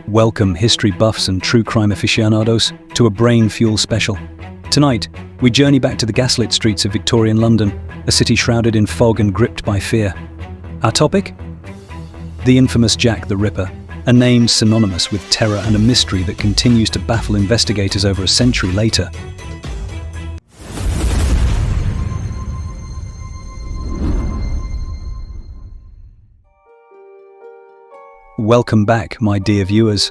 Welcome, history buffs and true crime aficionados, to a Brain Fuel special. Tonight, we journey back to the gaslit streets of Victorian London, a city shrouded in fog and gripped by fear. Our topic? The infamous Jack the Ripper, a name synonymous with terror and a mystery that continues to baffle investigators over a century later. Welcome back, my dear viewers.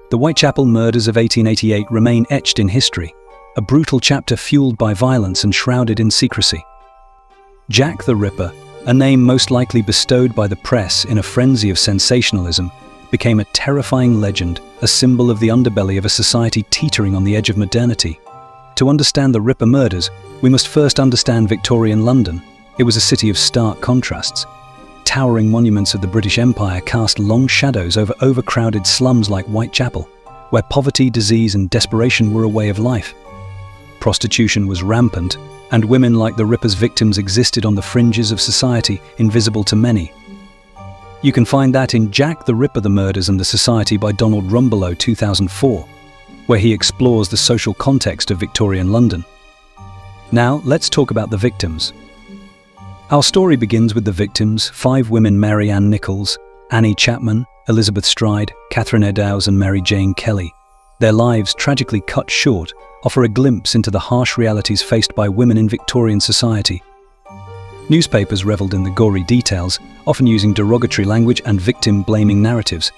The Whitechapel murders of 1888 remain etched in history, a brutal chapter fueled by violence and shrouded in secrecy. Jack the Ripper, a name most likely bestowed by the press in a frenzy of sensationalism, became a terrifying legend, a symbol of the underbelly of a society teetering on the edge of modernity. To understand the Ripper murders, we must first understand Victorian London. It was a city of stark contrasts. Towering monuments of the British Empire cast long shadows over overcrowded slums like Whitechapel, where poverty, disease, and desperation were a way of life. Prostitution was rampant, and women like the Ripper's victims existed on the fringes of society, invisible to many. You can find that in Jack the Ripper: The Murders and the Society by Donald Rumbelow, 2004, where he explores the social context of Victorian London. Now, let's talk about the victims. Our story begins with the victims, 5 women: Mary Ann Nichols, Annie Chapman, Elizabeth Stride, Catherine Eddowes, and Mary Jane Kelly. Their lives, tragically cut short, offer a glimpse into the harsh realities faced by women in Victorian society. Newspapers reveled in the gory details, often using derogatory language and victim-blaming narratives.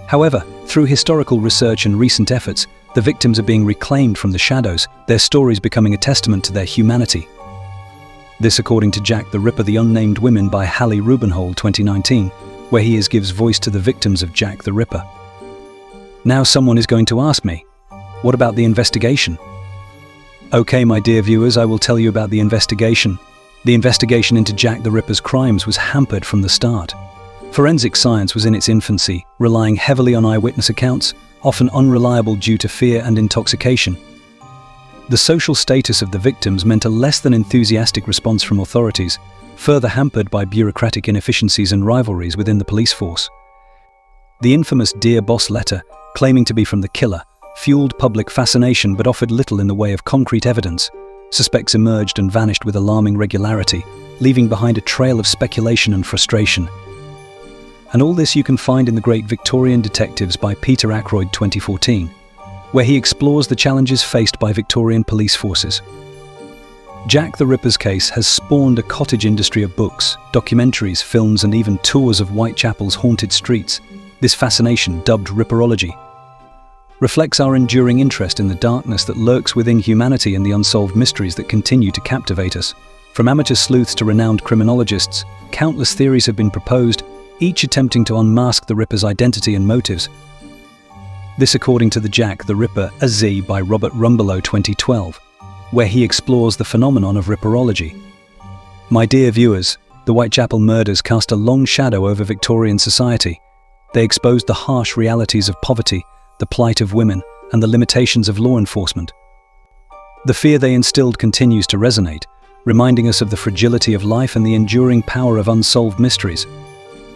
However, through historical research and recent efforts, the victims are being reclaimed from the shadows, their stories becoming a testament to their humanity. This according to Jack the Ripper: The Unnamed Women by Hallie Rubenhold, 2019, where he gives voice to the victims of Jack the Ripper. Now someone is going to ask me, what about the investigation? Okay, my dear viewers, I will tell you about the investigation. The investigation into Jack the Ripper's crimes was hampered from the start. Forensic science was in its infancy, relying heavily on eyewitness accounts, often unreliable due to fear and intoxication. The social status of the victims meant a less than enthusiastic response from authorities, further hampered by bureaucratic inefficiencies and rivalries within the police force. The infamous Dear Boss letter, claiming to be from the killer, fueled public fascination but offered little in the way of concrete evidence. Suspects emerged and vanished with alarming regularity, leaving behind a trail of speculation and frustration. And all this you can find in The Great Victorian Detectives by Peter Ackroyd, 2014. Where he explores the challenges faced by Victorian police forces. Jack the Ripper's case has spawned a cottage industry of books, documentaries, films, and even tours of Whitechapel's haunted streets. This fascination, dubbed Ripperology, reflects our enduring interest in the darkness that lurks within humanity and the unsolved mysteries that continue to captivate us. From amateur sleuths to renowned criminologists, countless theories have been proposed, each attempting to unmask the Ripper's identity and motives. This according to the Jack the Ripper: A Z by Robert Rumbelow, 2012, where he explores the phenomenon of Ripperology. My dear viewers, the Whitechapel murders cast a long shadow over Victorian society. They exposed the harsh realities of poverty, the plight of women, and the limitations of law enforcement. The fear they instilled continues to resonate, reminding us of the fragility of life and the enduring power of unsolved mysteries.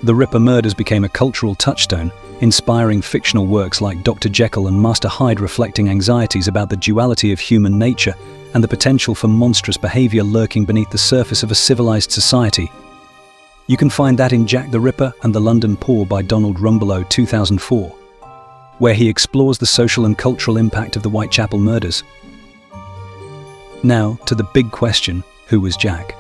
The Ripper murders became a cultural touchstone, inspiring fictional works like Dr. Jekyll and Master Hyde, reflecting anxieties about the duality of human nature and the potential for monstrous behavior lurking beneath the surface of a civilized society. You can find that in Jack the Ripper and the London Poor by Donald Rumbelow, 2004, where he explores the social and cultural impact of the Whitechapel murders. Now, to the big question, who was Jack?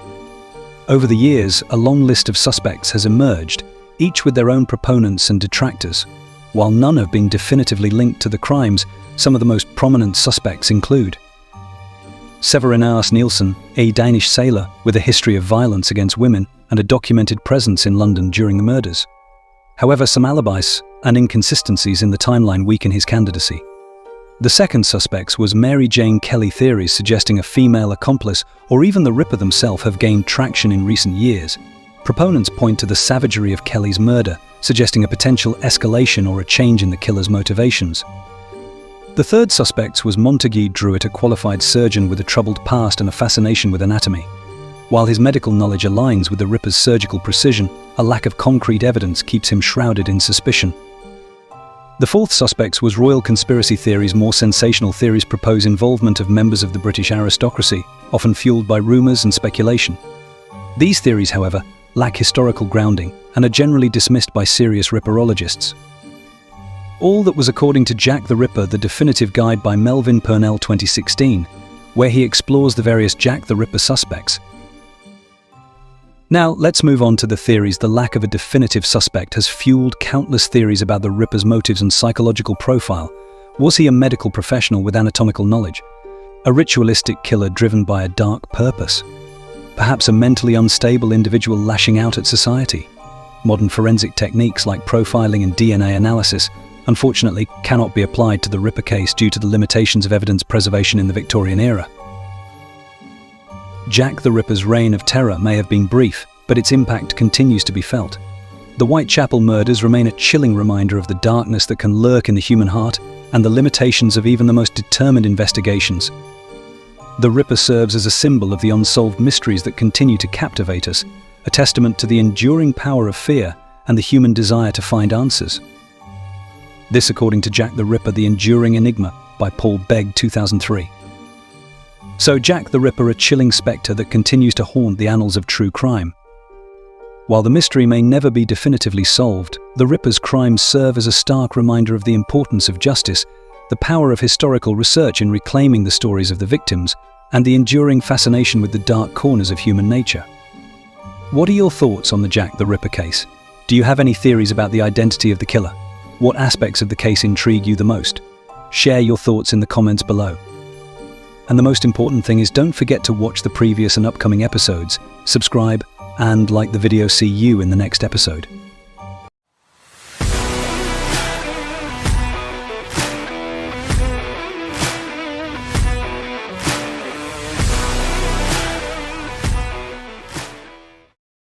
Over the years, a long list of suspects has emerged, each with their own proponents and detractors. While none have been definitively linked to the crimes, some of the most prominent suspects include Severin Ars Nielsen, a Danish sailor with a history of violence against women and a documented presence in London during the murders. However, some alibis and inconsistencies in the timeline weaken his candidacy. The second suspect was Mary Jane Kelly. Theories suggesting a female accomplice or even the Ripper themselves have gained traction in recent years. Proponents point to the savagery of Kelly's murder, suggesting a potential escalation or a change in the killer's motivations. The third suspect was Montague Druitt, a qualified surgeon with a troubled past and a fascination with anatomy. While his medical knowledge aligns with the Ripper's surgical precision, a lack of concrete evidence keeps him shrouded in suspicion. The fourth suspect was royal conspiracy theories. More sensational theories propose involvement of members of the British aristocracy, often fueled by rumours and speculation. These theories, however, lack historical grounding and are generally dismissed by serious Ripperologists. All that was according to Jack the Ripper, the definitive guide by Melvin Purnell 2016, where he explores the various Jack the Ripper suspects. Now, let's move on to the theories. The lack of a definitive suspect has fueled countless theories about the Ripper's motives and psychological profile. Was he a medical professional with anatomical knowledge? A ritualistic killer driven by a dark purpose? Perhaps a mentally unstable individual lashing out at society? Modern forensic techniques like profiling and DNA analysis, unfortunately, cannot be applied to the Ripper case due to the limitations of evidence preservation in the Victorian era. Jack the Ripper's reign of terror may have been brief, but its impact continues to be felt. The Whitechapel murders remain a chilling reminder of the darkness that can lurk in the human heart and the limitations of even the most determined investigations. The Ripper serves as a symbol of the unsolved mysteries that continue to captivate us, a testament to the enduring power of fear and the human desire to find answers. This according to Jack the Ripper, The Enduring Enigma by Paul Begg, 2003. So Jack the Ripper, a chilling spectre that continues to haunt the annals of true crime. While the mystery may never be definitively solved, the Ripper's crimes serve as a stark reminder of the importance of justice, the power of historical research in reclaiming the stories of the victims, and the enduring fascination with the dark corners of human nature. What are your thoughts on the Jack the Ripper case? Do you have any theories about the identity of the killer? What aspects of the case intrigue you the most? Share your thoughts in the comments below. And the most important thing is, don't forget to watch the previous and upcoming episodes, subscribe, and like the video. See you in the next episode.